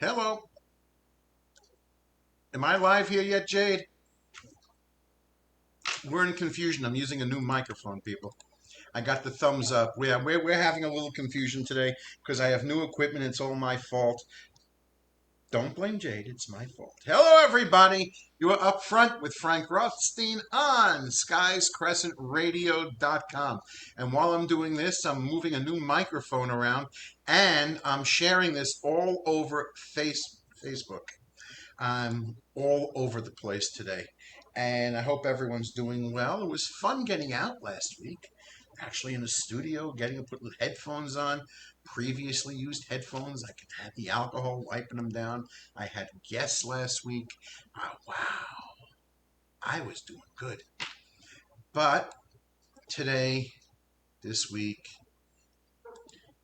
Hello. Am I live here yet, Jade? We're in confusion. I'm using a new microphone, people. I got the thumbs up. We're having a little confusion today because I have new equipment. It's all my fault. Don't blame Jade. It's my fault. Hello, everybody. You are up front with Frank Rothstein on skiescrescentradio.com. And while I'm doing this, I'm moving a new microphone around and I'm sharing this all over Facebook. I'm all over the place today. And I hope everyone's doing well. It was fun getting out last week. Actually, in the studio, getting to put headphones on. Previously used headphones. I could have the alcohol wiping them down. I had guests last week. Wow, I was doing good. But today, this week,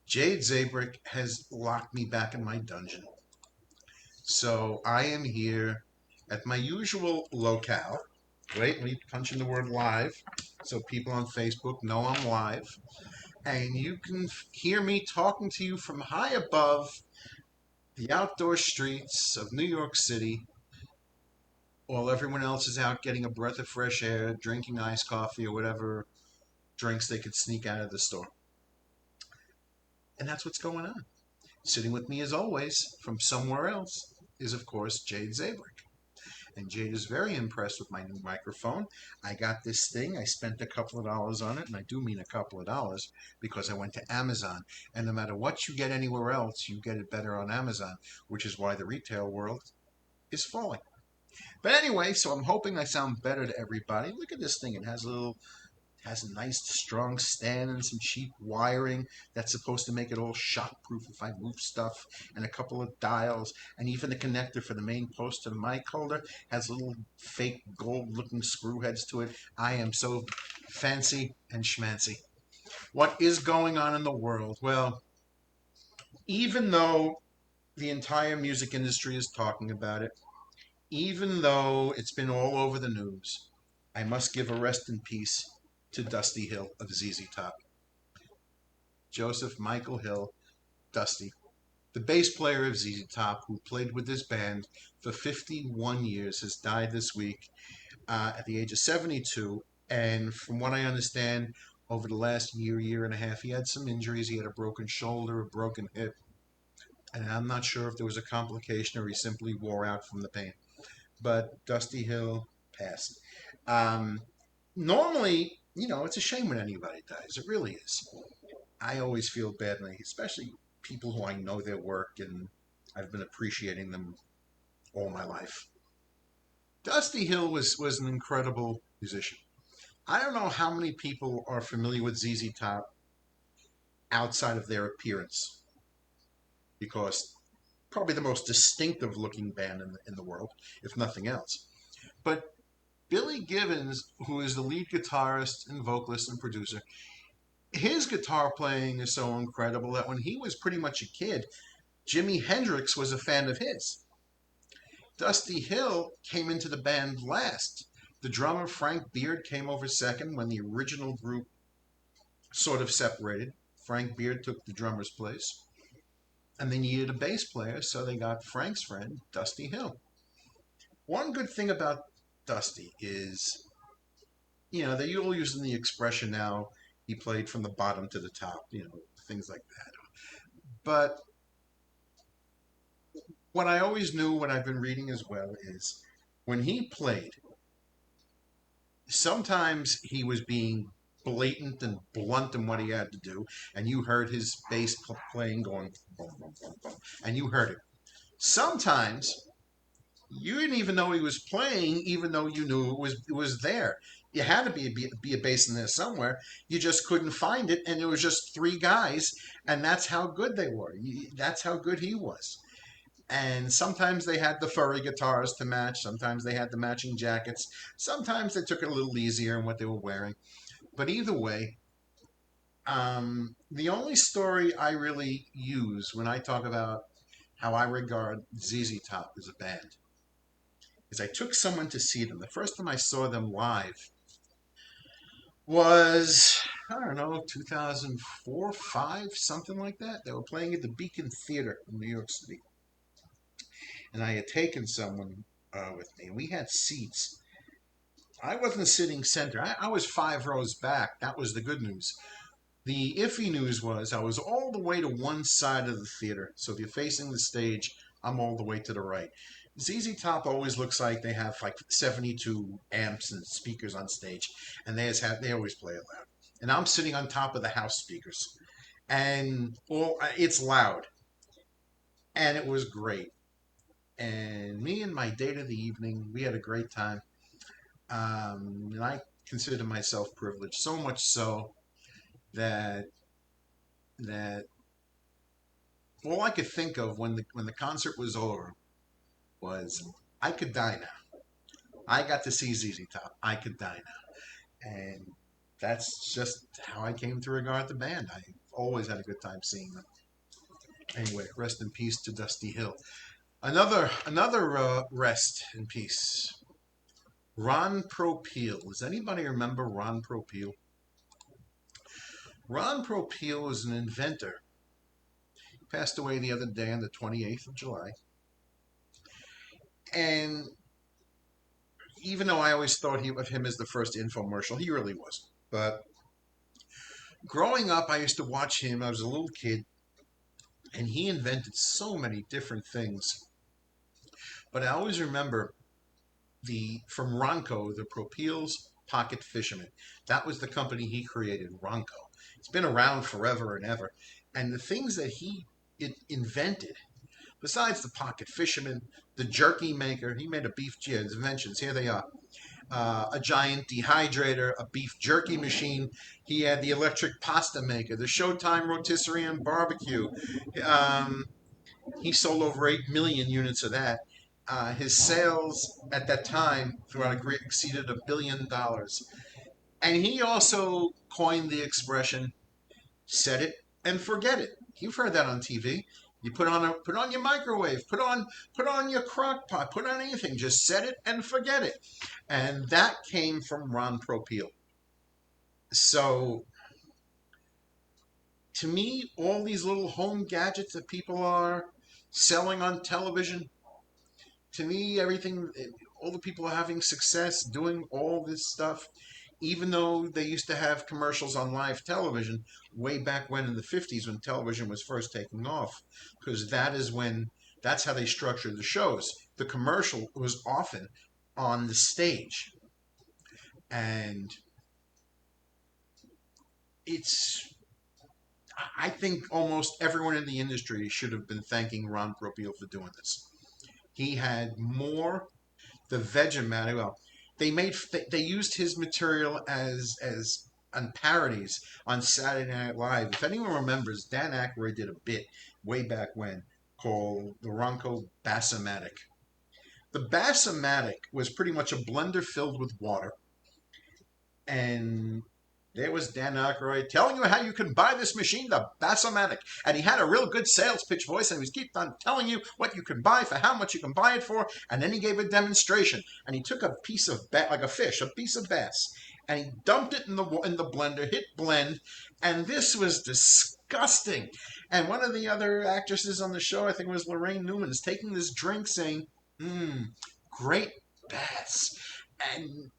Jade Zabrick has locked me back in my dungeon. So I am here at my usual locale. Wait, let me punch in the word live so people on Facebook know I'm live. And you can hear me talking to you from high above the outdoor streets of New York City while everyone else is out getting a breath of fresh air, drinking iced coffee or whatever drinks they could sneak out of the store. And that's what's going on. Sitting with me as always from somewhere else is, of course, Jade Zabrick. And Jade is very impressed with my new microphone. I got this thing. I spent a couple of dollars on it, and I do mean a couple of dollars because I went to Amazon. And no matter what you get anywhere else, you get it better on Amazon, which is why the retail world is falling. But anyway, so I'm hoping I sound better to everybody. Look at this thing. It has a nice strong stand and some cheap wiring that's supposed to make it all shockproof if I move stuff, and a couple of dials, and even the connector for the main post to the mic holder has little fake gold looking screw heads to it. I am so fancy and schmancy. What is going on in the world? Well, even though the entire music industry is talking about it, even though it's been all over the news, I must give a rest in peace to Dusty Hill of ZZ Top. Joseph Michael Hill, Dusty, the bass player of ZZ Top, who played with this band for 51 years, has died this week at the age of 72. And from what I understand, over the last year and a half, he had some injuries. He had a broken shoulder, a broken hip, and I'm not sure if there was a complication or he simply wore out from the pain. But Dusty Hill passed. Um, Normally, it's a shame when anybody dies. It really is. I always feel badly, especially people who I know their work and I've been appreciating them all my life. Dusty Hill was an incredible musician. I don't know how many people are familiar with ZZ Top outside of their appearance, because probably the most distinctive looking band in the world, if nothing else. But Billy Gibbons, who is the lead guitarist and vocalist and producer, his guitar playing is so incredible that when he was pretty much a kid, Jimi Hendrix was a fan of his. Dusty Hill came into the band last. The drummer, Frank Beard, came over second when the original group sort of separated. Frank Beard took the drummer's place. And they needed a bass player, so they got Frank's friend, Dusty Hill. One good thing about Dusty is, they're all using the expression now, he played from the bottom to the top, things like that. But what I always knew, what I've been reading as well, is when he played, sometimes he was being blatant and blunt in what he had to do, and you heard his bass playing going boom, boom, boom, boom, and you heard it. Sometimes you didn't even know he was playing, even though you knew it was there. You had to be a bass in there somewhere. You just couldn't find it, and it was just three guys, and that's how good they were. That's how good he was. And sometimes they had the furry guitars to match. Sometimes they had the matching jackets. Sometimes they took it a little easier in what they were wearing. But either way, the only story I really use when I talk about how I regard ZZ Top as a band is I took someone to see them. The first time I saw them live was, I don't know, 2004, 5, something like that. They were playing at the Beacon Theater in New York City. and I had taken someone with me. We had seats. I wasn't sitting center. I was 5 rows back. That was the good news. The iffy news was I was all the way to one side of the theater. So if you're facing the stage, I'm all the way to the right. ZZ Top always looks like they have like 72 amps and speakers on stage, and they always play it loud. And I'm sitting on top of the house speakers, and well, it's loud, and it was great. And me and my date of the evening, we had a great time. And I consider myself privileged, so much so that that all I could think of when the concert was over was I could die now. I got to see ZZ Top. I could die now, and that's just how I came to regard the band. I always had a good time seeing them. Anyway, rest in peace to Dusty Hill. Another rest in peace. Ron Propeal. Does anybody remember Ron Propeal? Ron Propeal was an inventor. He passed away the other day on the 28th of July. And even though I always thought of him as the first infomercial, he really wasn't. But growing up, I used to watch him. I was a little kid, and he invented so many different things. But I always remember the from Ronco, the Propeel's Pocket Fisherman. That was the company he created, Ronco. It's been around forever and ever. And the things that he invented, besides the Pocket Fisherman, the jerky maker, he made a beef inventions. Here they are. A giant dehydrator, a beef jerky machine. He had the electric pasta maker, the Showtime rotisserie and barbecue. Um, he sold over 8 million units of that. His sales at that time throughout a Greek exceeded $1 billion. And he also coined the expression "set it and forget it." You've heard that on TV. You put on your microwave, put on your crock pot, put on anything. Just set it and forget it. And that came from Ron Propeal. So to me, all these little home gadgets that people are selling on television, to me, everything, all the people are having success doing all this stuff, even though they used to have commercials on live television way back when in the 50s when television was first taking off, because that's how they structured the shows. The commercial was often on the stage. And it's, I think almost everyone in the industry should have been thanking Ron Propeal for doing this. He had more the Vegemite. Well, they used his material as on parodies on Saturday Night Live. If anyone remembers, Dan Aykroyd did a bit way back when called the Ronco Bassomatic. The Bassomatic was pretty much a blender filled with water, and there was Dan Aykroyd telling you how you can buy this machine, the Bassomatic. And he had a real good sales pitch voice, and he was keep on telling you what you can buy, for how much you can buy it for. And then he gave a demonstration. And he took a piece of like a fish, a piece of bass, and he dumped it in the blender, hit blend, and this was disgusting. And one of the other actresses on the show, I think it was Lorraine Newman, is taking this drink saying, mmm, great bass. And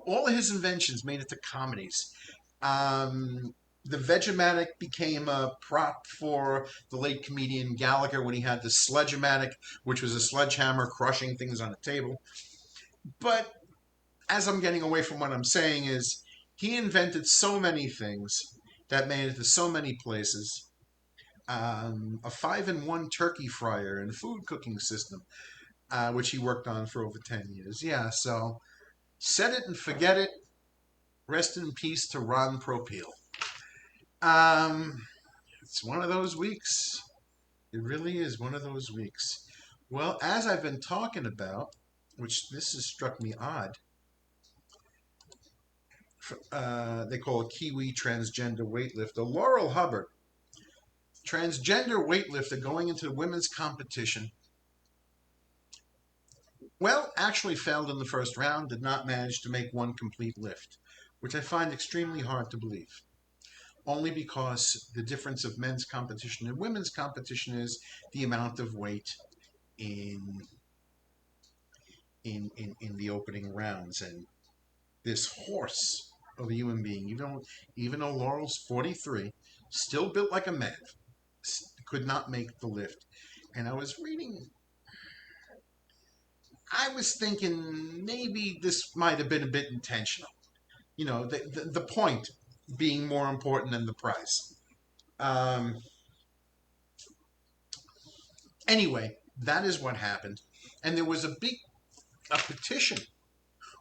all of his inventions made it to comedies. The Vegematic became a prop for the late comedian Gallagher when he had the Sledge-O-Matic, which was a sledgehammer crushing things on a table. But as I'm getting away from what I'm saying is, he invented so many things that made it to so many places. A 5-in-1 turkey fryer and food cooking system, which he worked on for over 10 years. Yeah, so set it and forget it. Rest in peace to Ron Propeal. It's one of those weeks. It really is one of those weeks. Well, as I've been talking about, which this has struck me odd, they call a Kiwi transgender weightlifter, Laurel Hubbard, transgender weightlifter going into the women's competition. Well, actually failed in the first round, did not manage to make one complete lift, which I find extremely hard to believe. Only because the difference of men's competition and women's competition is the amount of weight in in the opening rounds, and this horse of a human being, even though Laurel's 43, still built like a man, could not make the lift. And I was thinking maybe this might have been a bit intentional. The point being more important than the prize. Um, anyway, that is what happened. And there was a petition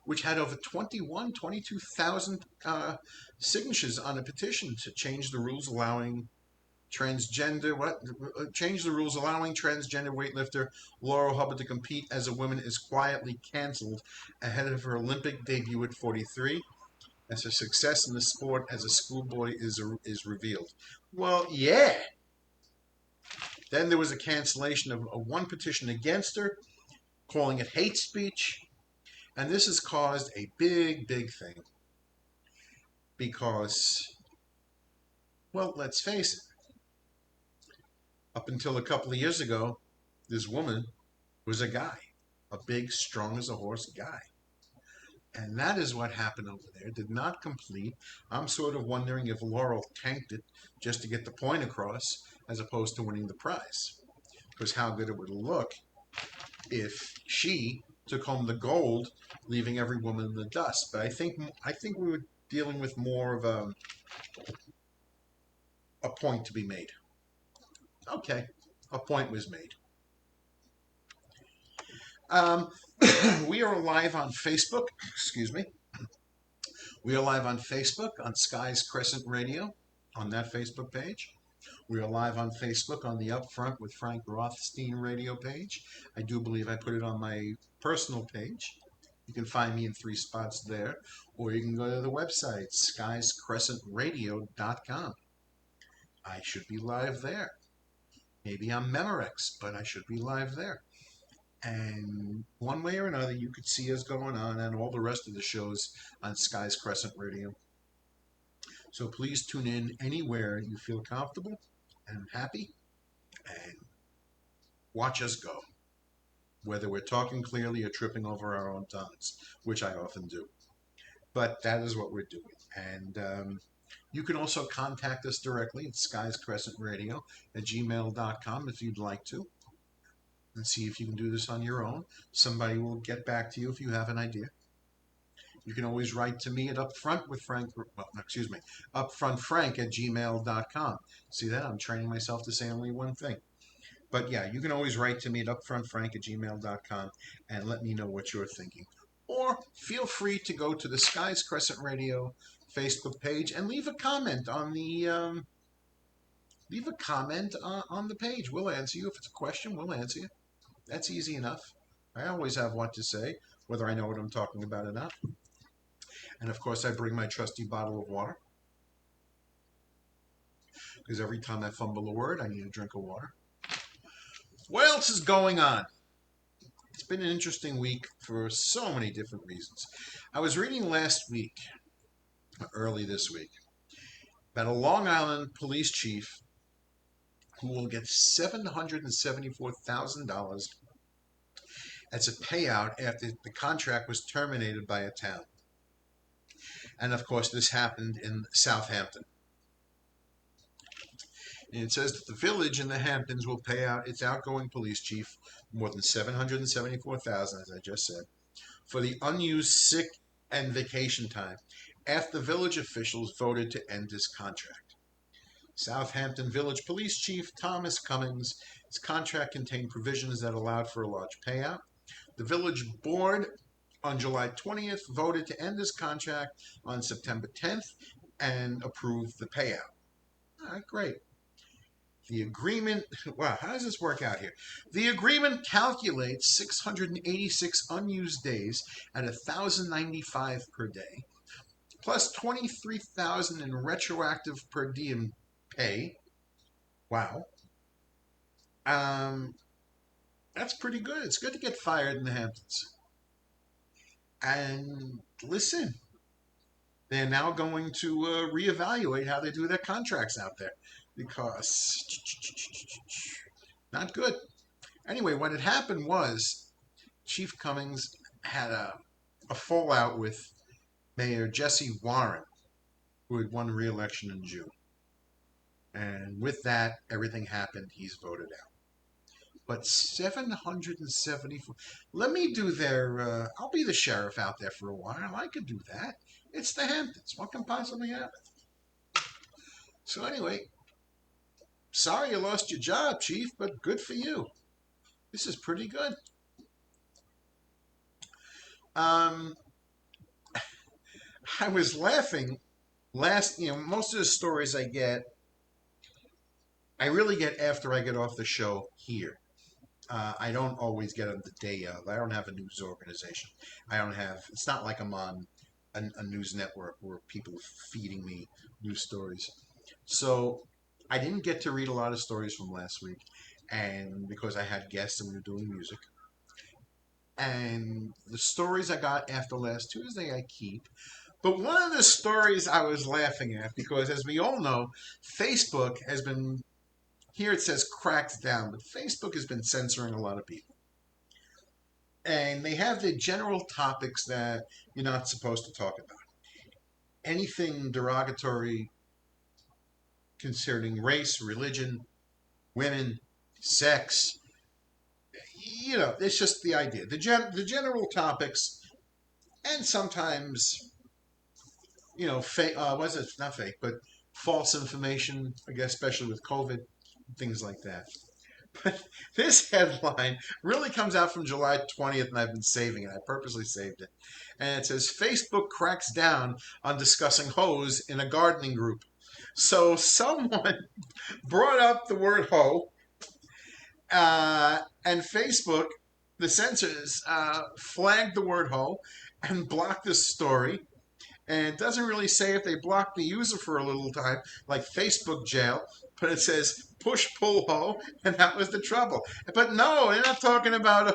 which had over 22,000 signatures on a petition to change the rules allowing change the rules allowing transgender weightlifter Laurel Hubbard to compete as a woman is quietly canceled ahead of her Olympic debut at 43, as her success in the sport as a schoolboy is revealed. Well, yeah. Then there was a cancellation of one petition against her, calling it hate speech. And this has caused a big, big thing because, well, let's face it, up until a couple of years ago, this woman was a guy, a big, strong as a horse guy. And that is what happened over there. Did not complete. I'm sort of wondering if Laurel tanked it just to get the point across as opposed to winning the prize. Because how good it would look if she took home the gold, leaving every woman in the dust. But I think we were dealing with more of a point to be made. Okay, a point was made. Um, we are live on Facebook. Excuse me. We are live on Facebook on Sky's Crescent Radio on that Facebook page. We are live on Facebook on the Upfront with Frank Rothstein radio page. I do believe I put it on my personal page. You can find me in 3 spots there, or you can go to the website, skyscrescentradio.com. I should be live there. Maybe I'm Memorex, but I should be live there. And one way or another, you could see us going on and all the rest of the shows on Sky's Crescent Radio. So please tune in anywhere you feel comfortable and happy and watch us go, whether we're talking clearly or tripping over our own tongues, which I often do. But that is what we're doing. And you can also contact us directly at skyscrescentradio@gmail.com if you'd like to, and see if you can do this on your own. Somebody will get back to you if you have an idea. You can always write to me at upfrontfrank@gmail.com. See that? I'm training myself to say only one thing. But yeah, you can always write to me at upfrontfrank@gmail.com and let me know what you're thinking. Or feel free to go to the Skies Crescent Radio Facebook page and leave a comment on the on the page. We'll answer you. If it's a question, we'll answer you. That's easy enough. I always have what to say, whether I know what I'm talking about or not. And of course, I bring my trusty bottle of water, because every time I fumble a word, I need a drink of water. What else is going on? It's been an interesting week for so many different reasons. I was reading last week, early this week, about a Long Island police chief who will get $774,000 as a payout after the contract was terminated by a town. And of course, this happened in Southampton. And it says that the village in the Hamptons will pay out its outgoing police chief more than $774,000, as I just said, for the unused sick and vacation time after village officials voted to end his contract. Southampton Village Police Chief Thomas Cummings, his contract contained provisions that allowed for a large payout. The village board on July 20th voted to end his contract on September 10th and approved the payout. All right, great. The agreement, wow, how does this work out here? The agreement calculates 686 unused days at $1,095 per day, plus 23,000 in retroactive per diem pay. Wow. That's pretty good. It's good to get fired in the Hamptons. And listen, they're now going to reevaluate how they do their contracts out there, because not good. Anyway, what had happened was Chief Cummings had a fallout with Mayor Jesse Warren, who had won re-election in June. And with that, everything happened. He's voted out. But 774. Let me do their. I'll be the sheriff out there for a while. I could do that. It's the Hamptons. What can possibly happen? So anyway, sorry you lost your job, Chief, but good for you. This is pretty good. Um, I was laughing most of the stories I really get after I get off the show here. I don't always get them the day of. I don't have a news organization. I don't have. It's not like I'm on a news network where people are feeding me news stories. So I didn't get to read a lot of stories from last week, and because I had guests and we were doing music, and the stories I got after last Tuesday I keep. But one of the stories I was laughing at because, as we all know, Facebook has been here. It says cracked down, but Facebook has been censoring a lot of people. And they have the general topics that you're not supposed to talk about. Anything derogatory concerning race, religion, women, sex. It's just the idea. The general topics, and sometimes, fake. Was it not fake, but false information? I guess, especially with COVID, things like that. But this headline really comes out from July 20th, and I've been saving it. I purposely saved it. And it says Facebook cracks down on discussing hoes in a gardening group. So someone brought up the word hoe, and Facebook, the censors, flagged the word hoe and blocked this story. And it doesn't really say if they blocked the user for a little time, like Facebook jail, but it says push pull hoe, and that was the trouble. But no, they're not talking about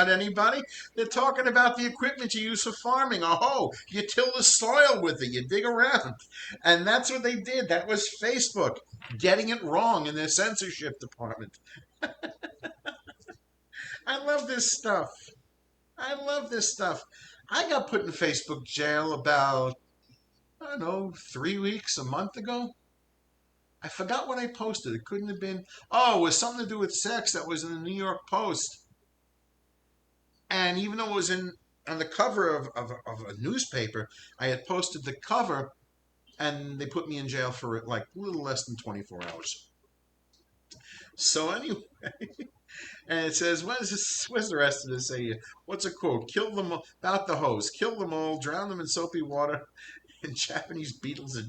anybody. They're talking about the equipment you use for farming, a hoe. You till the soil with it, you dig around, and that's what they did. That was Facebook getting it wrong in their censorship department. I love this stuff. I love this stuff. I got put in Facebook jail about, I don't know, 3 weeks, a month ago. I forgot what I posted. It couldn't have been. Oh, it was something to do with sex that was in the New York Post. And even though it was on the cover of a newspaper, I had posted the cover, and they put me in jail for like a little less than 24 hours. So anyway, and it says, what's the rest of this say? What's a quote? Kill them all, about the hose. Kill them all, drown them in soapy water, and Japanese beetles are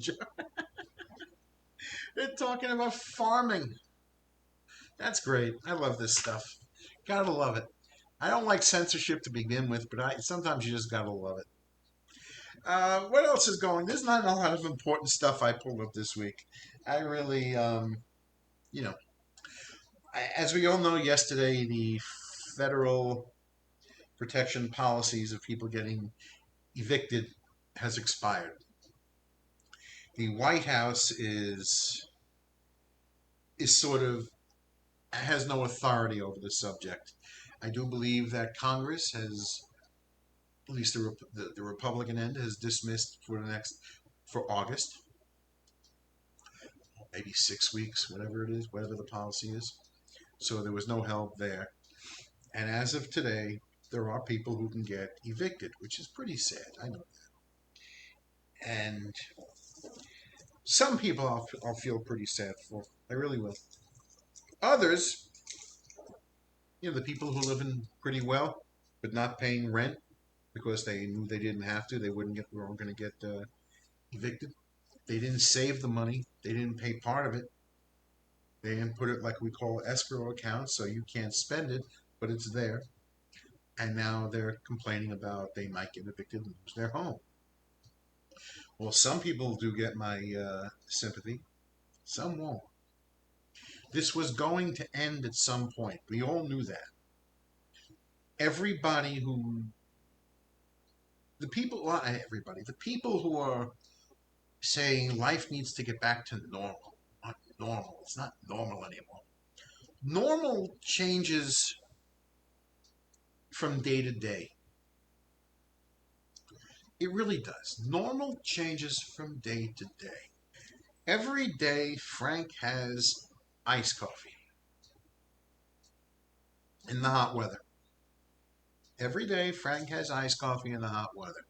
They're talking about farming. That's great. I love this stuff. Gotta love it. I don't like censorship to begin with, but sometimes you just gotta love it. What else is going? There's not a lot of important stuff I pulled up this week. I really, you know, as we all know, yesterday the federal protection policies of people getting evicted has expired. The White House is sort of has no authority over the subject. I do believe that Congress has, at least the Republican end, has dismissed for August, maybe 6 weeks, whatever it is, whatever the policy is. So there was no help there. And as of today, there are people who can get evicted, which is pretty sad. I know that. And some people I'll feel pretty sad for. I really will. Others, the people who live in pretty well, but not paying rent because they knew they didn't have to, they weren't going to get evicted. They didn't save the money. They didn't pay part of it. They didn't put it like we call escrow accounts, so you can't spend it, but it's there. And now they're complaining about they might get evicted and lose their home. Well, some people do get my sympathy. Some won't. This was going to end at some point. We all knew that. Everybody who, the people, well, not everybody, the people who are saying life needs to get back to normal. Not normal. It's not normal anymore. Normal changes from day to day. It really does. Normal changes from day to day. Every day, Frank has iced coffee in the hot weather. Every day, Frank has iced coffee in the hot weather.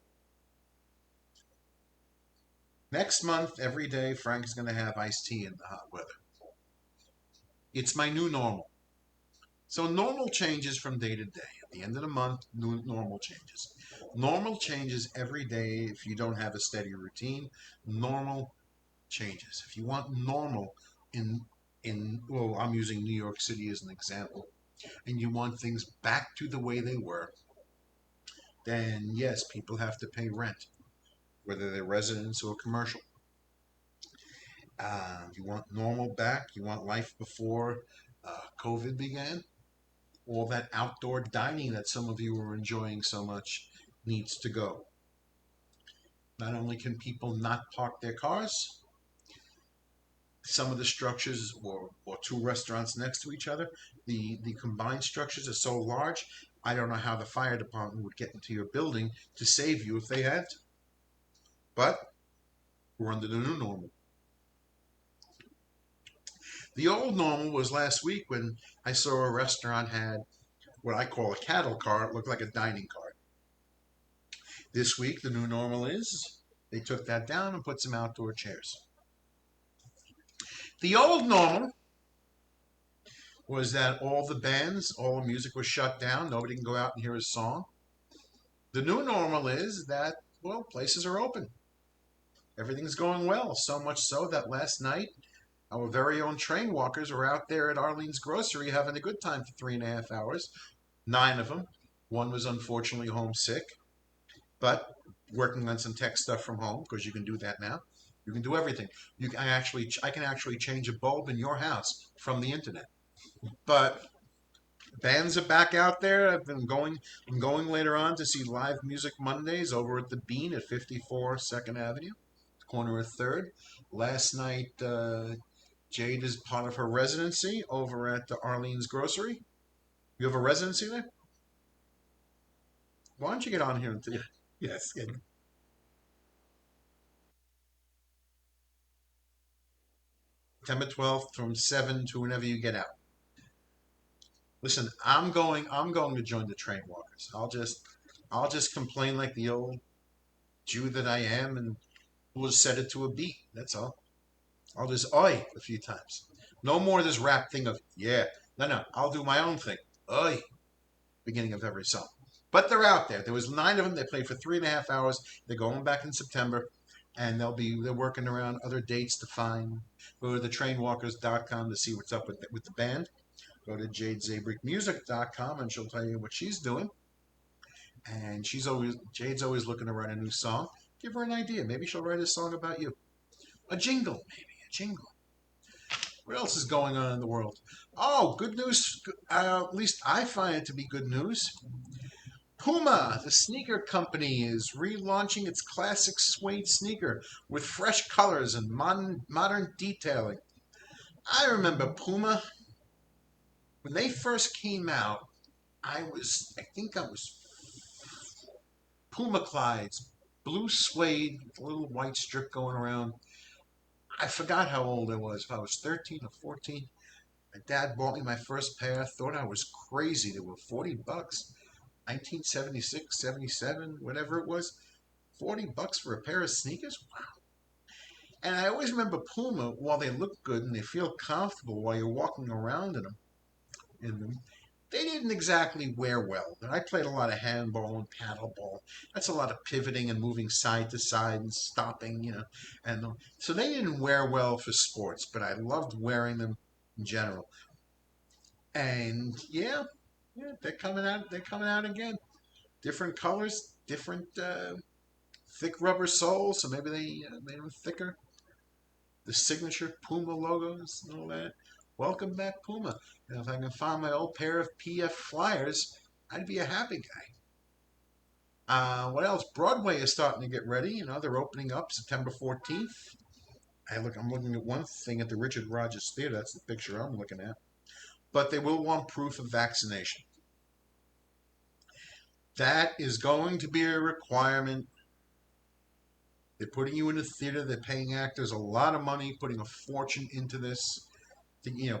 Next month, every day, Frank's going to have iced tea in the hot weather. It's my new normal. So normal changes from day to day. At the end of the month, new normal changes. Normal changes every day if you don't have a steady routine. Normal changes. If you want normal in well, I'm using New York City as an example, and you want things back to the way they were, then yes, people have to pay rent, whether they're residents or commercial. You want normal back. You want life before COVID began. All that outdoor dining that some of you are enjoying so much needs to go. Not only can people not park their cars, some of the structures or two restaurants next to each other, the combined structures are so large, I don't know how the fire department would get into your building to save you if they had to. But we're under the new normal. The old normal was last week when I saw a restaurant had what I call a cattle car. It looked like a dining car. This week, the new normal is they took that down and put some outdoor chairs. The old normal was that all the bands, all the music was shut down. Nobody can go out and hear a song. The new normal is that, well, places are open. Everything's going well. So much so that last night, our very own train walkers were out there at Arlene's Grocery having a good time for 3.5 hours. 9 of them. One was unfortunately homesick, but working on some tech stuff from home because you can do that now. You can do everything. I can actually change a bulb in your house from the internet. But bands are back out there. I'm going later on to see Live Music Mondays over at the Bean at 54 Second Avenue, corner of Third. Last night, Jade is part of her residency over at the Arlene's Grocery. You have a residency there? Why don't you get on here and yes, September 12th from 7 to whenever you get out. Listen, I'm going to join the train walkers. I'll just complain like the old Jew that I am and we'll just set it to a beat. That's all. I'll just oi a few times. No more of this rap thing of yeah. No, no. I'll do my own thing. Oi, beginning of every song. But they're out there. There was 9 of them. They played for 3.5 hours. They're going back in September, and they're working around other dates to find. Go to thetrainwalkers.com to see what's up with the band. Go to jadezabrickmusic.com and she'll tell you what she's doing. And Jade's always looking to write a new song. Give her an idea. Maybe she'll write a song about you. A jingle, maybe a jingle. What else is going on in the world? Oh, good news. At least I find it to be good news. Puma, the sneaker company, is relaunching its classic suede sneaker with fresh colors and modern detailing. I remember Puma when they first came out. I think I was Puma Clydes, blue suede, with a little white strip going around. I forgot how old I was. If I was 13 or 14, my dad bought me my first pair. Thought I was crazy. They were $40. 1976, 77, whatever it was. $40 for a pair of sneakers? Wow. And I always remember Puma, while they look good and they feel comfortable while you're walking around in them, they didn't exactly wear well. And I played a lot of handball and paddleball. That's a lot of pivoting and moving side to side and stopping, And so they didn't wear well for sports, but I loved wearing them in general. And yeah, they're coming out. They're coming out again. Different colors, different thick rubber soles, so maybe they made them thicker. The signature Puma logos and all that. Welcome back, Puma. And if I can find my old pair of PF Flyers, I'd be a happy guy. What else? Broadway is starting to get ready. They're opening up September 14th. I'm looking at one thing at the Richard Rogers Theater. That's the picture I'm looking at. but they will want proof of vaccination. That is going to be a requirement. They're putting you in a theater. They're paying actors a lot of money, putting a fortune into this.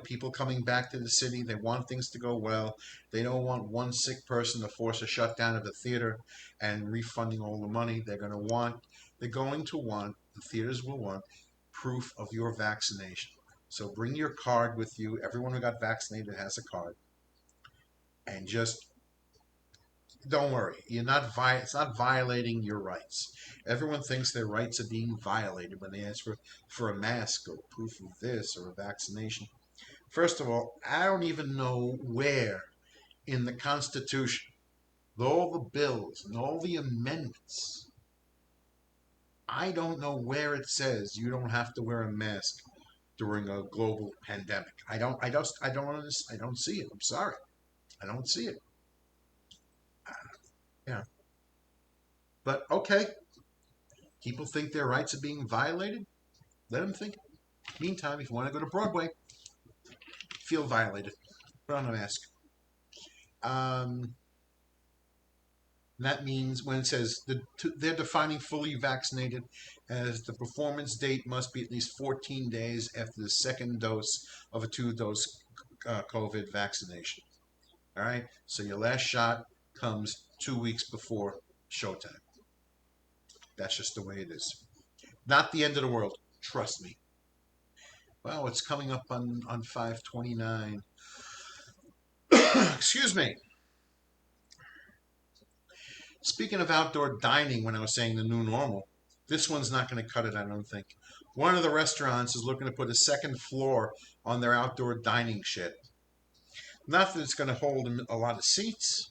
People coming back to the city. They want things to go well. They don't want one sick person to force a shutdown of the theater and refunding all the money. The theaters will want proof of your vaccination. So bring your card with you. Everyone who got vaccinated has a card. And just don't worry. It's not violating your rights. Everyone thinks their rights are being violated when they ask for a mask or proof of this or a vaccination. First of all, I don't even know where in the Constitution, with all the bills and all the amendments, I don't know where it says you don't have to wear a mask during a global pandemic. I don't see it. I'm sorry. I don't see it. Yeah. But okay, people think their rights are being violated. Let them think. Meantime, if you want to go to Broadway, feel violated. Put on a mask. Um, that means when it says they're defining fully vaccinated as the performance date must be at least 14 days after the second dose of a two-dose COVID vaccination. All right, so your last shot comes 2 weeks before showtime. That's just the way it is. Not the end of the world. Trust me. Well, it's coming up on 5/29. Excuse me. Speaking of outdoor dining, when I was saying the new normal, this one's not going to cut it, I don't think. One of the restaurants is looking to put a second floor on their outdoor dining shed. Not that it's going to hold a lot of seats,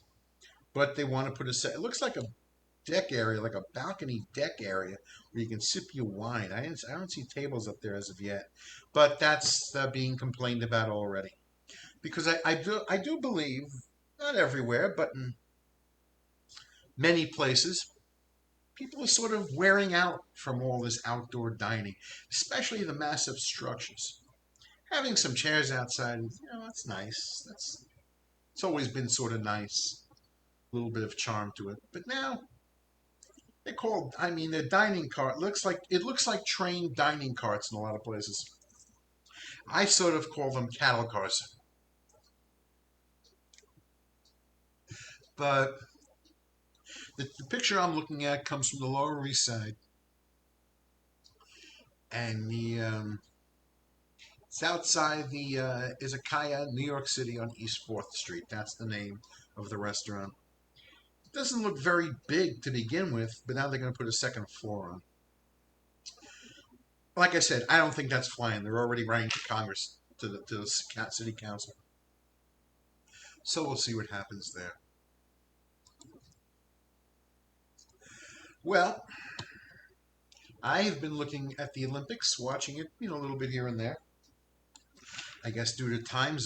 but they want to put it looks like a deck area, like a balcony deck area where you can sip your wine. I don't see tables up there as of yet, but that's being complained about already. Because I do believe, not everywhere, but in many places, people are sort of wearing out from all this outdoor dining, especially the massive structures. Having some chairs outside, that's nice. It's always been sort of nice, a little bit of charm to it. But now they're dining cart. It looks like train dining carts in a lot of places. I sort of call them cattle cars. But the picture I'm looking at comes from the Lower East Side, and it's outside the Izakaya, New York City, on East 4th Street. That's the name of the restaurant. It doesn't look very big to begin with, but now they're going to put a second floor on. Like I said, I don't think that's flying. They're already writing to Congress, to the city council. So we'll see what happens there. Well, I've been looking at the Olympics, watching it, a little bit here and there. I guess due to time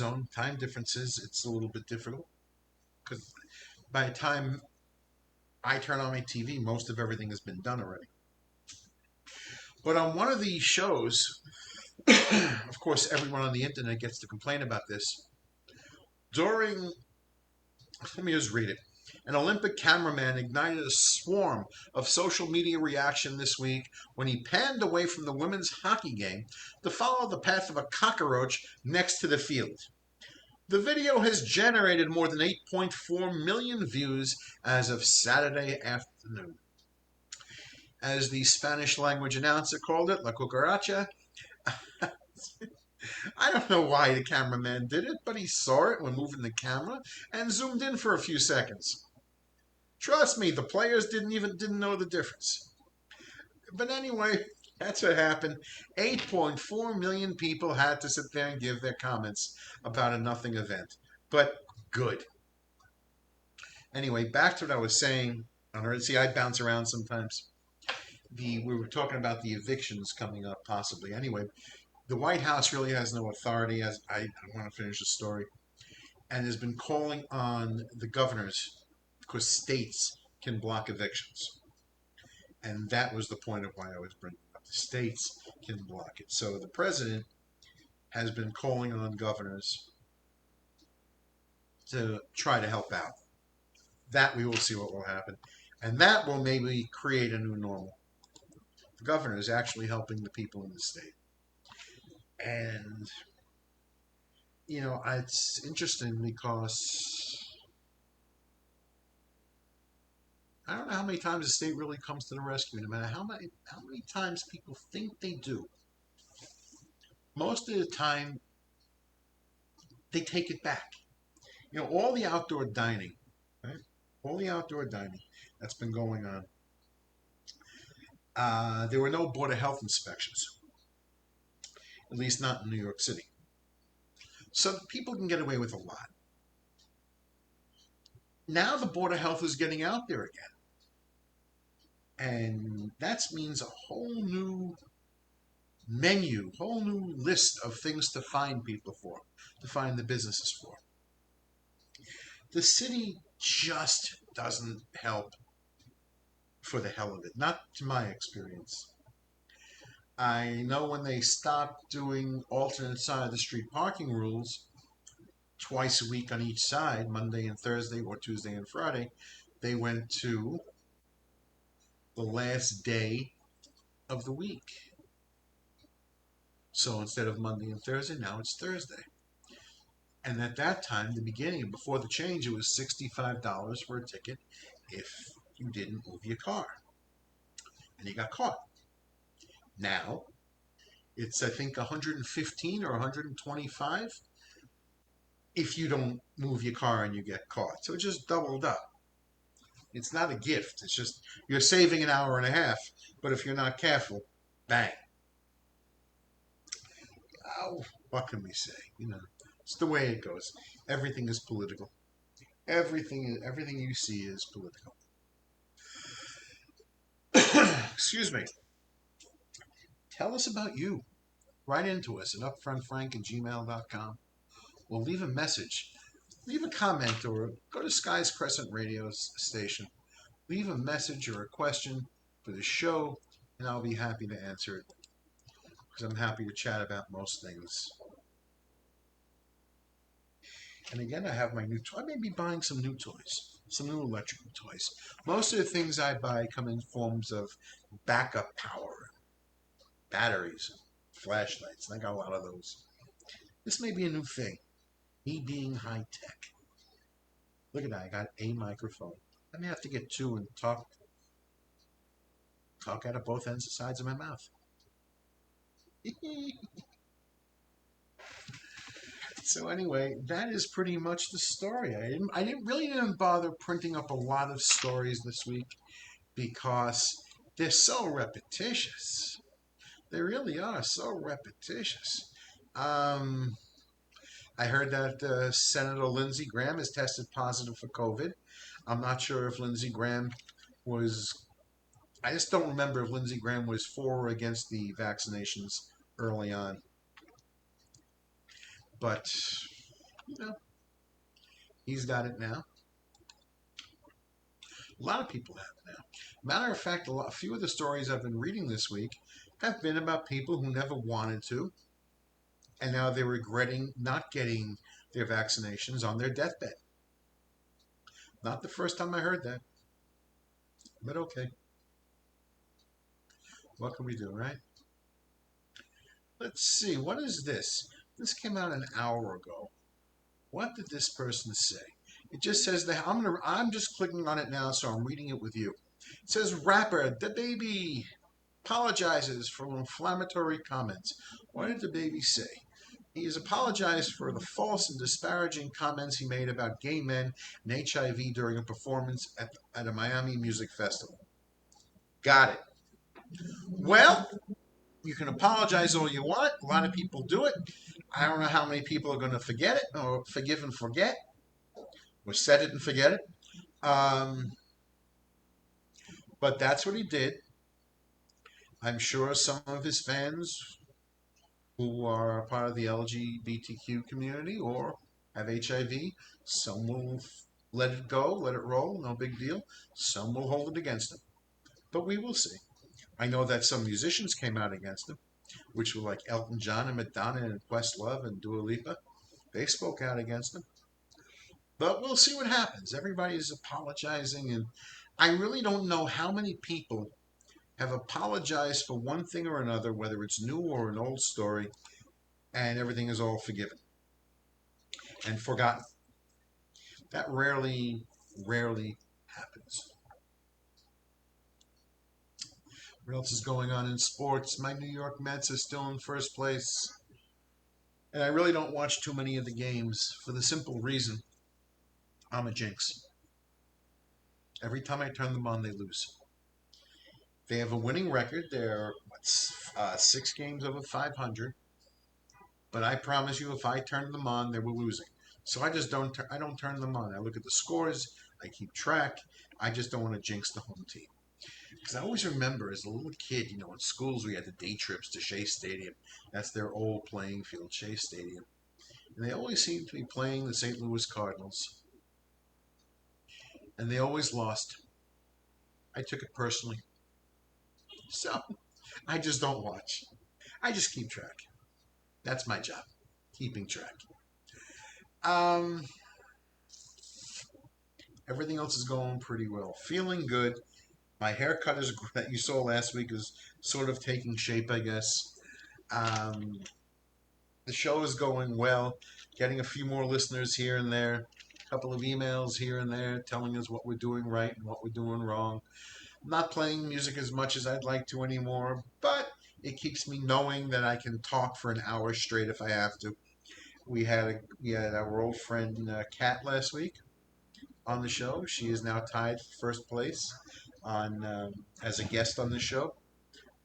differences, it's a little bit difficult. Because by the time I turn on my TV, most of everything has been done already. But on one of these shows, of course, everyone on the internet gets to complain about this. Let me just read it. An Olympic cameraman ignited a swarm of social media reaction this week when he panned away from the women's hockey game to follow the path of a cockroach next to the field. The video has generated more than 8.4 million views as of Saturday afternoon. As the Spanish language announcer called it, La Cucaracha. I don't know why the cameraman did it, but he saw it when moving the camera and zoomed in for a few seconds. Trust me, the players didn't know the difference. But anyway, that's what happened. 8.4 million people had to sit there and give their comments about a nothing event. But good. Anyway, back to what I was saying. See, I bounce around sometimes. We were talking about the evictions coming up, possibly. Anyway, the White House really has no authority, as I want to finish the story, and has been calling on the governors because states can block evictions. And that was the point of why I was bringing it up. The states can block it. So the president has been calling on governors to try to help out. That we will see what will happen. And that will maybe create a new normal. The governor is actually helping the people in the state. And, it's interesting because I don't know how many times the state really comes to the rescue, no matter how many times people think they do. Most of the time, they take it back. All the outdoor dining, right? All the outdoor dining that's been going on. There were no Board of Health inspections, at least not in New York City. So people can get away with a lot. Now the Board of Health is getting out there again. And that means a whole new menu, whole new list of things to fine people for, to fine the businesses for. The city just doesn't help for the hell of it, not to my experience. I know when they stopped doing alternate side of the street parking rules twice a week on each side, Monday and Thursday or Tuesday and Friday, they went to the last day of the week. So instead of Monday and Thursday, now it's Thursday. And at that time, the beginning, before the change, it was $65 for a ticket if you didn't move your car. And you got caught. Now, it's, I think, 115 or 125 if you don't move your car and you get caught. So it just doubled up. It's not a gift. It's just you're saving an hour and a half. But if you're not careful, bang. Oh, what can we say? It's the way it goes. Everything is political. Everything you see is political. Excuse me. Tell us about you. Write into us at upfrontfrank@gmail.com. Or leave a message. Leave a comment or go to Sky's Crescent Radio station. Leave a message or a question for the show, and I'll be happy to answer it because I'm happy to chat about most things. And again, I have my new toy. I may be buying some new toys, some new electrical toys. Most of the things I buy come in forms of backup power, batteries, flashlights, and I got a lot of those. This may be a new thing. Me being high tech. Look at that, I got a microphone. I may have to get two and talk out of both sides of my mouth. So anyway, that is pretty much the story. I didn't bother printing up a lot of stories this week because they're so repetitious. They really are so repetitious. Um, I heard that Senator Lindsey Graham has tested positive for COVID. I'm not sure if Lindsey Graham was. I just don't remember if Lindsey Graham was for or against the vaccinations early on. But, you know, he's got it now. A lot of people have it now. Matter of fact, a few of the stories I've been reading this week have been about people who never wanted to, and now they're regretting not getting their vaccinations on their deathbed. Not the first time I heard that, but okay. What can we do, right? Let's see. What is this? This came out an hour ago. What did this person say? It just says that I'm just clicking on it now, so I'm reading it with you. It says rapper DaBaby apologizes for inflammatory comments. What did DaBaby say? He has apologized for the false and disparaging comments he made about gay men and HIV during a performance at a Miami music festival. Got it. Well, you can apologize all you want. A lot of people do it. I don't know how many people are going to forget it or forgive and forget or set it and forget it. But that's what he did. I'm sure some of his fans who are part of the LGBTQ community or have HIV, some will let it go, let it roll, no big deal. Some will hold it against him. But we will see. I know that some musicians came out against him, which were like Elton John and Madonna and Questlove and Dua Lipa. They spoke out against him. But we'll see what happens. Everybody's apologizing, and I really don't know how many people have apologized for one thing or another, whether it's new or an old story, and everything is all forgiven and forgotten. That rarely happens. What else is going on in sports? My New York Mets are still in first place, and I really don't watch too many of the games for the simple reason I'm a jinx. Every time I turn them on, they lose. They have a winning record. They're 6 games over 500. But I promise you, if I turned them on, they were losing. So I just don't. I don't turn them on. I look at the scores. I keep track. I just don't want to jinx the home team. Because I always remember as a little kid, in schools we had the day trips to Shea Stadium. That's their old playing field, Shea Stadium. And they always seemed to be playing the St. Louis Cardinals. And they always lost. I took it personally. So I just don't watch. I just keep track. That's my job, keeping track. Um, Everything else is going pretty well. Feeling good. My haircut is that you saw last week is sort of taking shape, I guess. Um, the show is going well. Getting a few more listeners here and there. A couple of emails here and there telling us what we're doing right and what we're doing wrong. I'm not playing music as much as I'd like to anymore, but it keeps me knowing that I can talk for an hour straight if I have to. We had our old friend Kat last week on the show. She is now tied for first place on as a guest on the show,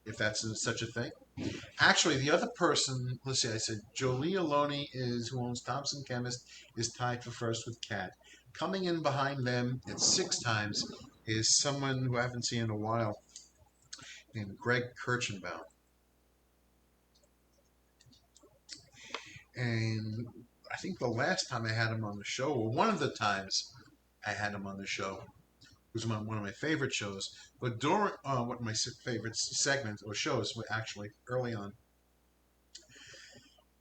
if that's such a thing. Actually, the other person, let's see, I said Jolie Aloni is who owns Thompson Chemist is tied for first with Cat. Coming in behind them at 6 times is someone who I haven't seen in a while named Greg Kirchenbaum. And I think the last time I had him on the show, or one of the times I had him on the show, was one of my favorite shows. But during one of my favorite segments or shows were actually early on.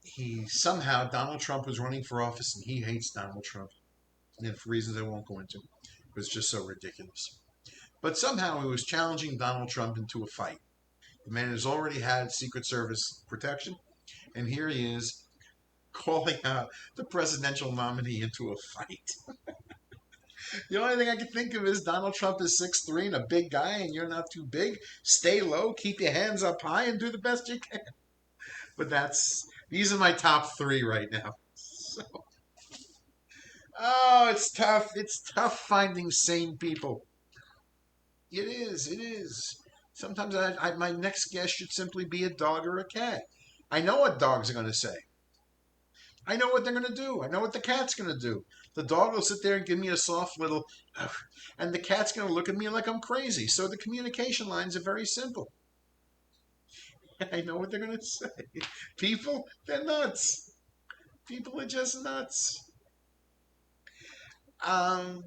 He somehow Donald Trump was running for office and he hates Donald Trump, and for reasons I won't go into. It was just so ridiculous. But somehow he was challenging Donald Trump into a fight. The man has already had Secret Service protection, and here he is calling out the presidential nominee into a fight. The only thing I can think of is Donald Trump is 6'3" and a big guy, and you're not too big. Stay low, keep your hands up high, and do the best you can. But these are my top three right now. So, oh, it's tough. It's tough finding sane people. It is. It is. Sometimes my next guest should simply be a dog or a cat. I know what dogs are going to say. I know what they're going to do. I know what the cat's going to do. The dog will sit there and give me a soft little, and the cat's going to look at me like I'm crazy. So the communication lines are very simple. I know what they're going to say. People, they're nuts. People are just nuts. Um,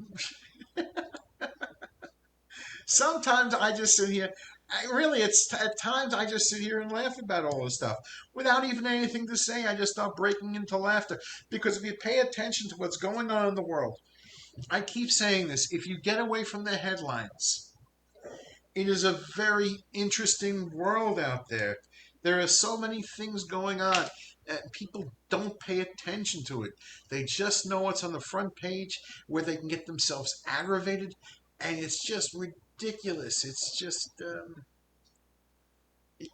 Sometimes I just sit here. It's at times I just sit here and laugh about all this stuff without even anything to say. I just start breaking into laughter because if you pay attention to what's going on in the world, I keep saying this. If you get away from the headlines, it is a very interesting world out there. There are so many things going on. People don't pay attention to it. They just know what's on the front page where they can get themselves aggravated, and it's just ridiculous. It's just,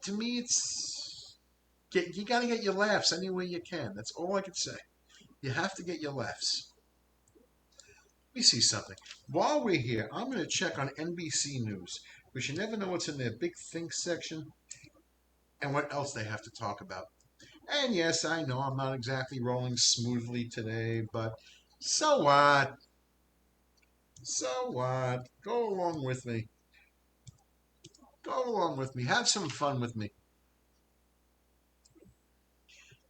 to me, you got to get your laughs any way you can. That's all I can say. You have to get your laughs. Let me see something. While we're here, I'm going to check on NBC News. We should never know what's in their big think section and what else they have to talk about. And yes, I know I'm not exactly rolling smoothly today, but so what? So what? Go along with me. Go along with me. Have some fun with me.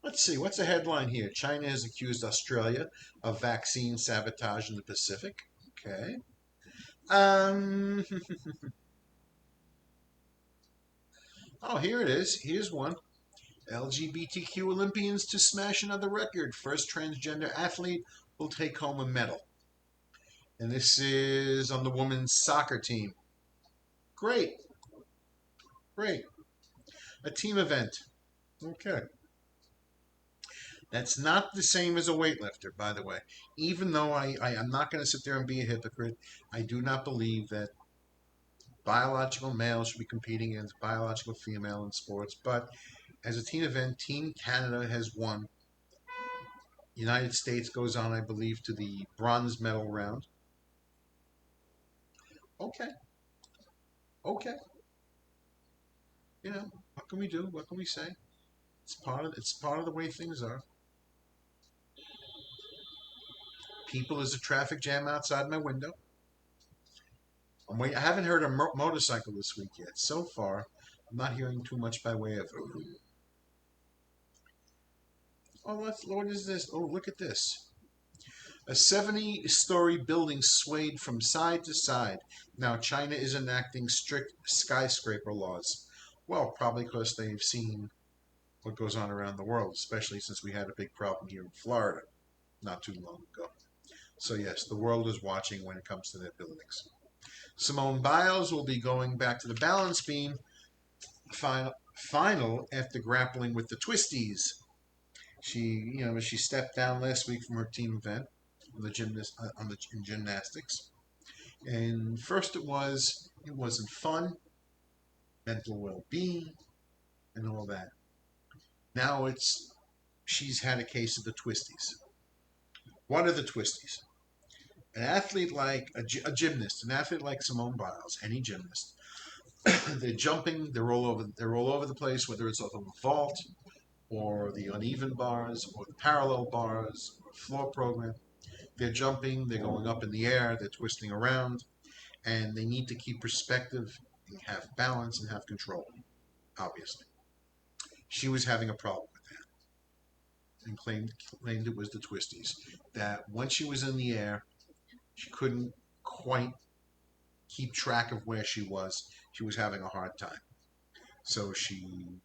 Let's see, what's the headline here? China has accused Australia of vaccine sabotage in the Pacific. Okay. Um. Oh, here it is. Here's one. LGBTQ Olympians to smash another record. First transgender athlete will take home a medal. And this is on the women's soccer team. Great, great. A team event. Okay. That's not the same as a weightlifter, by the way. Even though I am not going to sit there and be a hypocrite, I do not believe that biological male should be competing against biological female in sports. But as a team event, Team Canada has won. United States goes on, I believe, to the bronze medal round. Okay, okay. You know, what can we do? What can we say? It's part of the way things are. People, there's a traffic jam outside my window. I haven't heard a motorcycle this week yet. So far, I'm not hearing too much by way of. Oh, what is this? Oh, look at this. A 70-story building swayed from side to side. Now, China is enacting strict skyscraper laws. Well, probably because they've seen what goes on around the world, especially since we had a big problem here in Florida not too long ago. So, yes, the world is watching when it comes to their buildings. Simone Biles will be going back to the balance beam final after grappling with the twisties. She stepped down last week from her team event on the in gymnastics. And first it wasn't fun, mental well-being, and all that. Now she's had a case of the twisties. What are the twisties? An athlete like a gymnast, an athlete like Simone Biles, any gymnast, they're jumping, they're all over the place, whether it's off of a vault or the uneven bars or the parallel bars or floor program. They're jumping, they're going up in the air, they're twisting around, and they need to keep perspective and have balance and have control, obviously. She was having a problem with that and claimed it was the twisties. That once she was in the air, she couldn't quite keep track of where she was. She was having a hard time. So she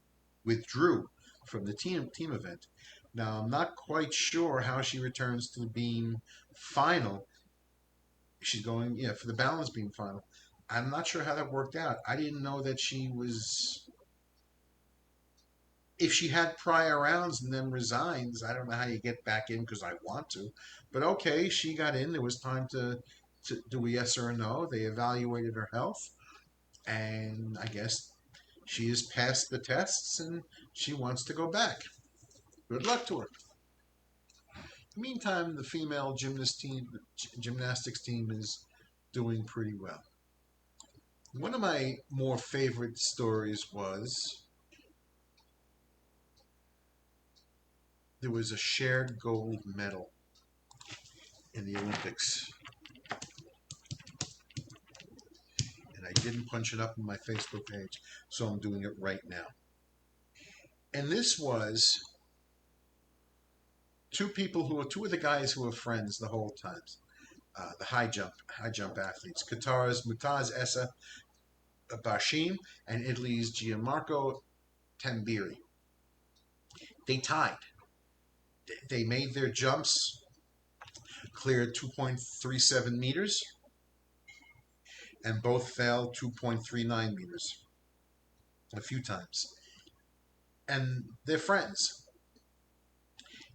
withdrew from the team event. Now I'm not quite sure how she returns to the beam final. She's going, yeah, for the balance beam final. I'm not sure how that worked out. I didn't know that she was. If she had prior rounds and then resigns, I don't know how you get back in because I want to. But okay, she got in. There was time to do a yes or a no. They evaluated her health, and I guess she has passed the tests and she wants to go back. Good luck to her. Meantime, the female gymnastics team is doing pretty well. One of my more favorite stories was there was a shared gold medal in the Olympics, and I didn't punch it up on my Facebook page, so I'm doing it right now. And this was two of the guys who were friends the whole time. The high jump athletes, Qatar's Mutaz Essa Bashim and Italy's Gianmarco Tambiri. They tied. They made their jumps, cleared 2.37 meters, and both fell 2.39 meters a few times. And they're friends.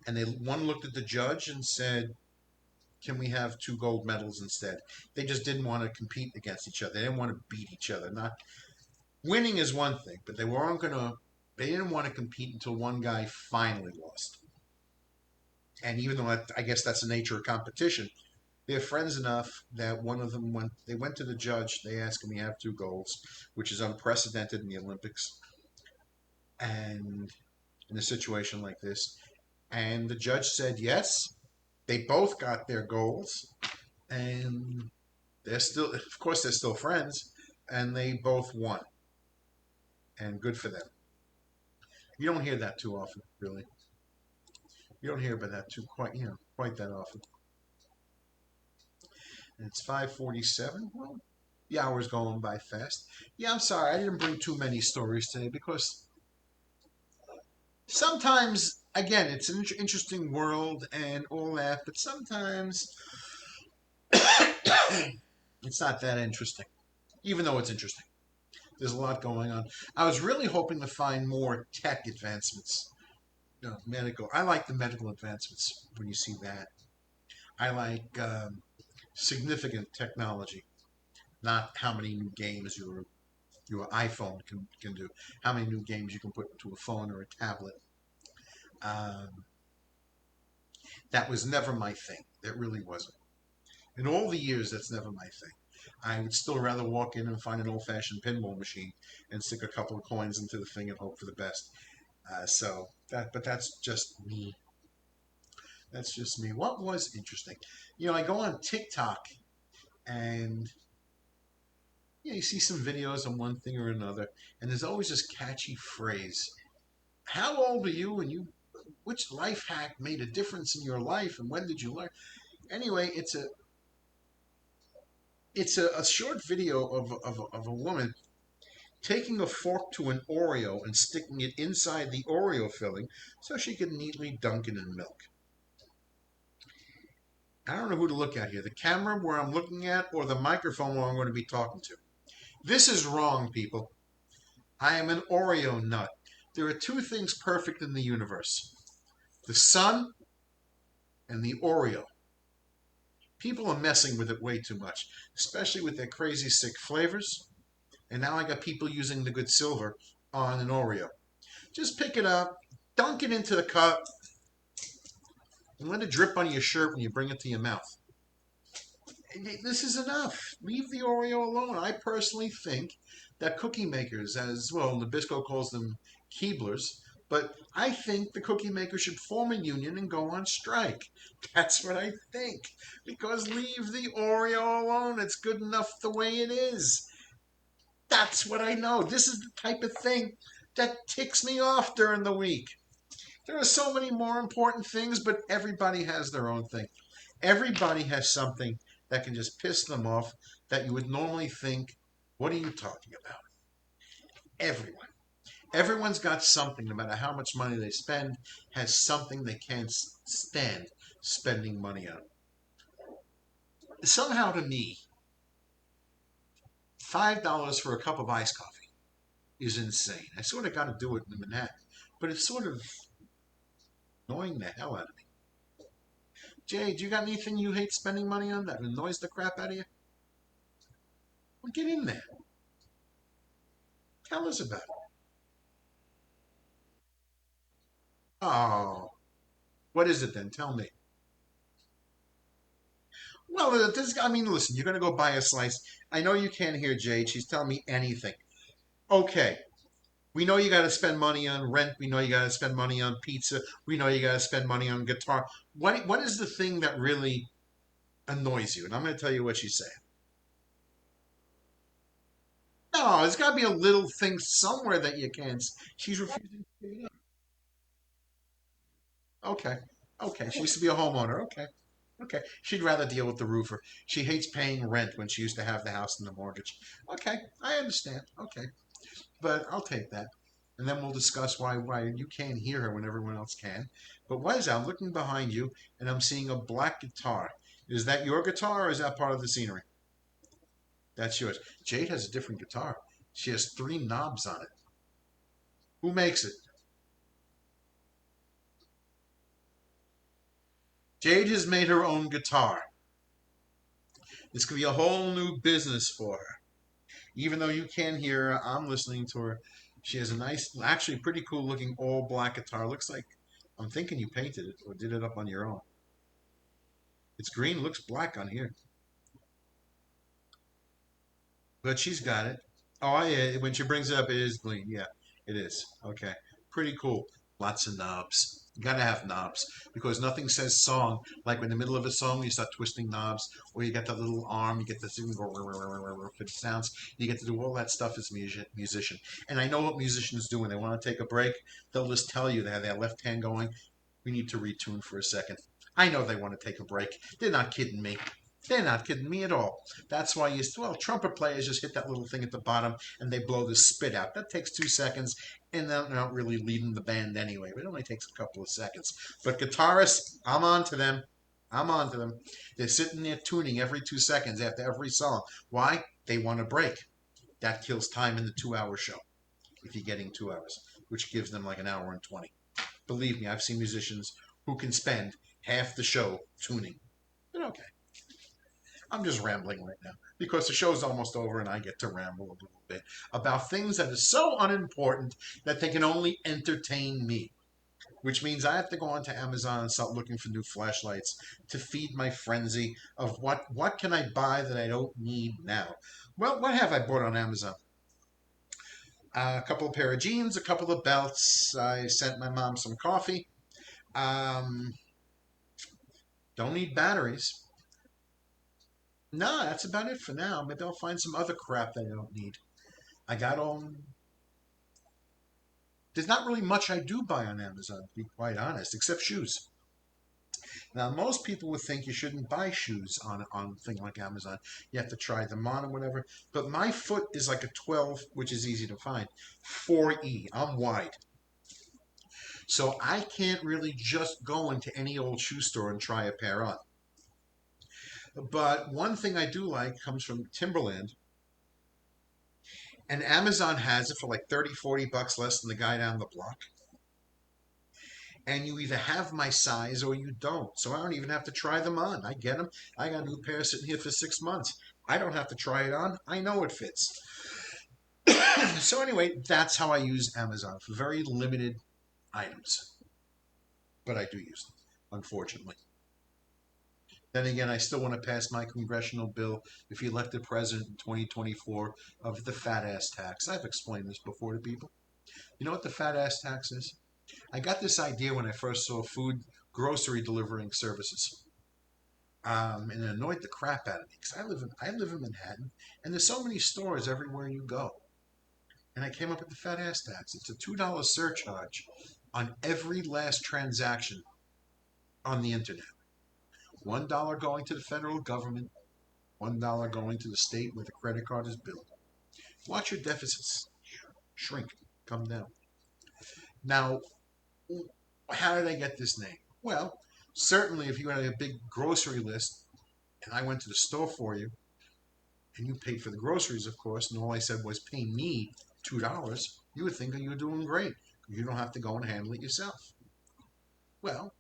And one looked at the judge and said, "Can we have two gold medals instead?" They just didn't want to compete against each other. They didn't want to beat each other. Not winning is one thing, but they weren't going to. They didn't want to compete until one guy finally lost. And even though I guess that's the nature of competition, they're friends enough that one of them went to the judge. They asked, "Can we have two golds?" Which is unprecedented in the Olympics, and in a situation like this. And the judge said yes. They both got their golds, and of course, they're still friends, and they both won. And good for them. You don't hear that too often, really. You don't hear about that quite that often. And it's 5:47. Well, the hour's going by fast. Yeah, I'm sorry, I didn't bring too many stories today because sometimes, again, it's an interesting world and all that, but sometimes It's not that interesting, even though it's interesting. There's a lot going on. I was really hoping to find more tech advancements. Medical. I like the medical advancements when you see that. I like significant technology, not how many new games your iPhone can do, how many new games you can put into a phone or a tablet. Um, that was never my thing. That really wasn't. In all the years, that's never my thing. I would still rather walk in and find an old-fashioned pinball machine and stick a couple of coins into the thing and hope for the best. But that's just me. That's just me. What was interesting? I go on TikTok and you see some videos on one thing or another, and there's always this catchy phrase. How old are you? And which life hack made a difference in your life, and when did you learn? Anyway, it's a short video of a woman taking a fork to an Oreo and sticking it inside the Oreo filling so she can neatly dunk it in milk. I don't know who to look at here, the camera where I'm looking at or the microphone where I'm going to be talking to. This is wrong, people. I am an Oreo nut. There are two things perfect in the universe: the sun and the Oreo. People are messing with it way too much, especially with their crazy sick flavors. And now I got people using the good silver on an Oreo. Just pick it up, dunk it into the cup, and let it drip on your shirt when you bring it to your mouth. This is enough. Leave the Oreo alone. I personally think that cookie makers, as well, Nabisco calls them Keeblers, but I think the cookie makers should form a union and go on strike. That's what I think. Because leave the Oreo alone. It's good enough the way it is. That's what I know. This is the type of thing that ticks me off during the week. There are so many more important things, but everybody has their own thing. Everybody has something that can just piss them off that you would normally think, what are you talking about? Everyone. Everyone's got something, no matter how much money they spend, has something they can't stand spending money on. Somehow to me, $5 for a cup of iced coffee is insane. I sort of got to do it in Manhattan, but it's sort of annoying the hell out of me. Jay, do you got anything you hate spending money on that annoys the crap out of you? Well, get in there. Tell us about it. Oh, what is it then? Tell me. Well, I mean, listen, you're going to go buy a slice. I know you can't hear Jade. She's telling me anything. Okay. We know you got to spend money on rent. We know you got to spend money on pizza. We know you got to spend money on guitar. What is the thing that really annoys you? And I'm going to tell you what she's saying. No, there's got to be a little thing somewhere that you can. She's refusing to give it up. Okay. Okay. She used to be a homeowner. Okay. Okay. She'd rather deal with the roofer. She hates paying rent when she used to have the house and the mortgage. Okay. I understand. Okay. But I'll take that. And then we'll discuss why you can't hear her when everyone else can. But what is that? I'm looking behind you and I'm seeing a black guitar. Is that your guitar or is that part of the scenery? That's yours. Jade has a different guitar. She has three knobs on it. Who makes it? Jade has made her own guitar. This could be a whole new business for her. Even though you can't hear her, I'm listening to her. She has a nice, actually pretty cool looking all black guitar. Looks like, I'm thinking you painted it or did it up on your own. It's green, looks black on here. But she's got it. Oh, yeah. When she brings it up, it is green. Yeah, it is. Okay. Pretty cool. Lots of knobs. You gotta have knobs because nothing says song like when in the middle of a song you start twisting knobs, or you got that little arm, you get the for the sounds. You get to do all that stuff as a musician. And I know what musicians do when they want to take a break. They'll just tell you they have their left hand going. We need to retune for a second. I know they want to take a break. They're not kidding me. They're not kidding me at all. That's why trumpet players just hit that little thing at the bottom and they blow the spit out. That takes 2 seconds, and they're not really leading the band anyway. It only takes a couple of seconds. But guitarists, I'm on to them. I'm on to them. They're sitting there tuning every 2 seconds after every song. Why? They want a break. That kills time in the 2 hour show if you're getting 2 hours, which gives them like an hour and 20. Believe me, I've seen musicians who can spend half the show tuning. But okay, I'm just rambling right now because the show's almost over and I get to ramble a little bit about things that are so unimportant that they can only entertain me. Which means I have to go onto Amazon and start looking for new flashlights to feed my frenzy of what can I buy that I don't need now. Well, what have I bought on Amazon? A couple of pair of jeans, a couple of belts. I sent my mom some coffee. Um, don't need batteries. No, that's about it for now. Maybe I'll find some other crap that I don't need. I got on. There's not really much I do buy on Amazon, to be quite honest, except shoes. Now, most people would think you shouldn't buy shoes on a thing like Amazon. You have to try them on or whatever. But my foot is like a 12, which is easy to find, 4E. I'm wide. So I can't really just go into any old shoe store and try a pair on. But one thing I do like comes from Timberland. And Amazon has it for like 30, $40 less than the guy down the block. And you either have my size or you don't. So I don't even have to try them on. I get them. I got a new pair sitting here for 6 months. I don't have to try it on. I know it fits. So anyway, that's how I use Amazon for very limited items. But I do use them, unfortunately. Then again, I still want to pass my congressional bill, if he elected president in 2024, of the fat ass tax. I've explained this before to people. You know what the fat ass tax is? I got this idea when I first saw food grocery delivering services. And it annoyed the crap out of me because I live in Manhattan, and there's so many stores everywhere you go. And I came up with the fat ass tax. It's a $2 surcharge on every last transaction on the internet. $1 going to the federal government, $1 going to the state where the credit card is billed. Watch your deficits shrink, come down. Now, how did I get this name? Well, certainly if you had a big grocery list and I went to the store for you and you paid for the groceries, of course, and all I said was pay me $2, you would think that you were doing great. You don't have to go and handle it yourself. Well,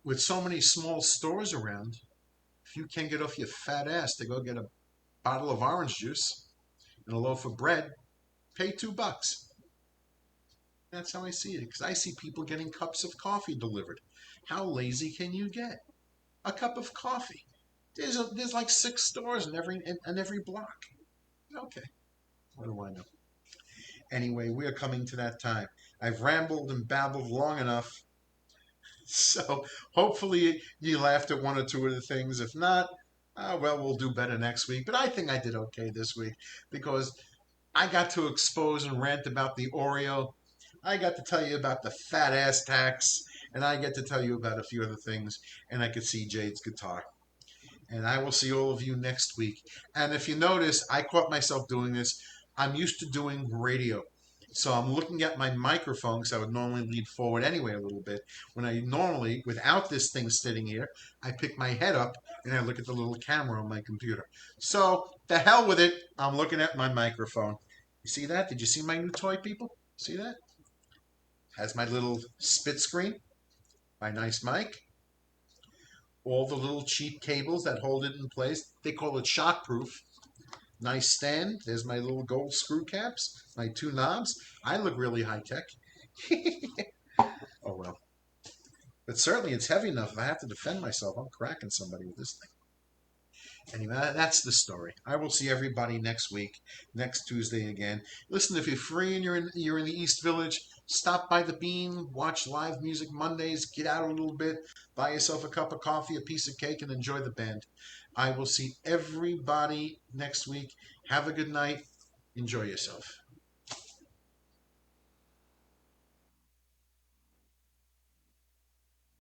with so many small stores around, if you can't get off your fat ass to go get a bottle of orange juice and a loaf of bread, pay $2. That's how I see it. Because I see people getting cups of coffee delivered. How lazy can you get? A cup of coffee. There's like 6 stores in every block. Okay, what do I know? Anyway, we are coming to that time. I've rambled and babbled long enough. So hopefully you laughed at one or two of the things. If not, well, we'll do better next week. But I think I did okay this week because I got to expose and rant about the Oreo. I got to tell you about the fat ass tax, and I get to tell you about a few other things. And I could see Jade's guitar. And I will see all of you next week. And if you notice, I caught myself doing this. I'm used to doing radio. So I'm looking at my microphone because I would normally lean forward anyway a little bit. When I normally, without this thing sitting here, I pick my head up and I look at the little camera on my computer. So the hell with it. I'm looking at my microphone. You see that? Did you see my new toy, people? See that? Has my little spit screen, my nice mic, all the little cheap cables that hold it in place. They call it shockproof. Nice stand. There's my little gold screw caps, my 2 knobs. I look really high tech. Oh well. But certainly it's heavy enough. If I have to defend myself, I'm cracking somebody with this thing. Anyway, that's the story. I will see everybody next week, next Tuesday again. Listen, if you're free and you're in the East Village, stop by the Bean, watch live music Mondays, get out a little bit, buy yourself a cup of coffee, a piece of cake, and enjoy the band. I will see everybody next week. Have a good night. Enjoy yourself.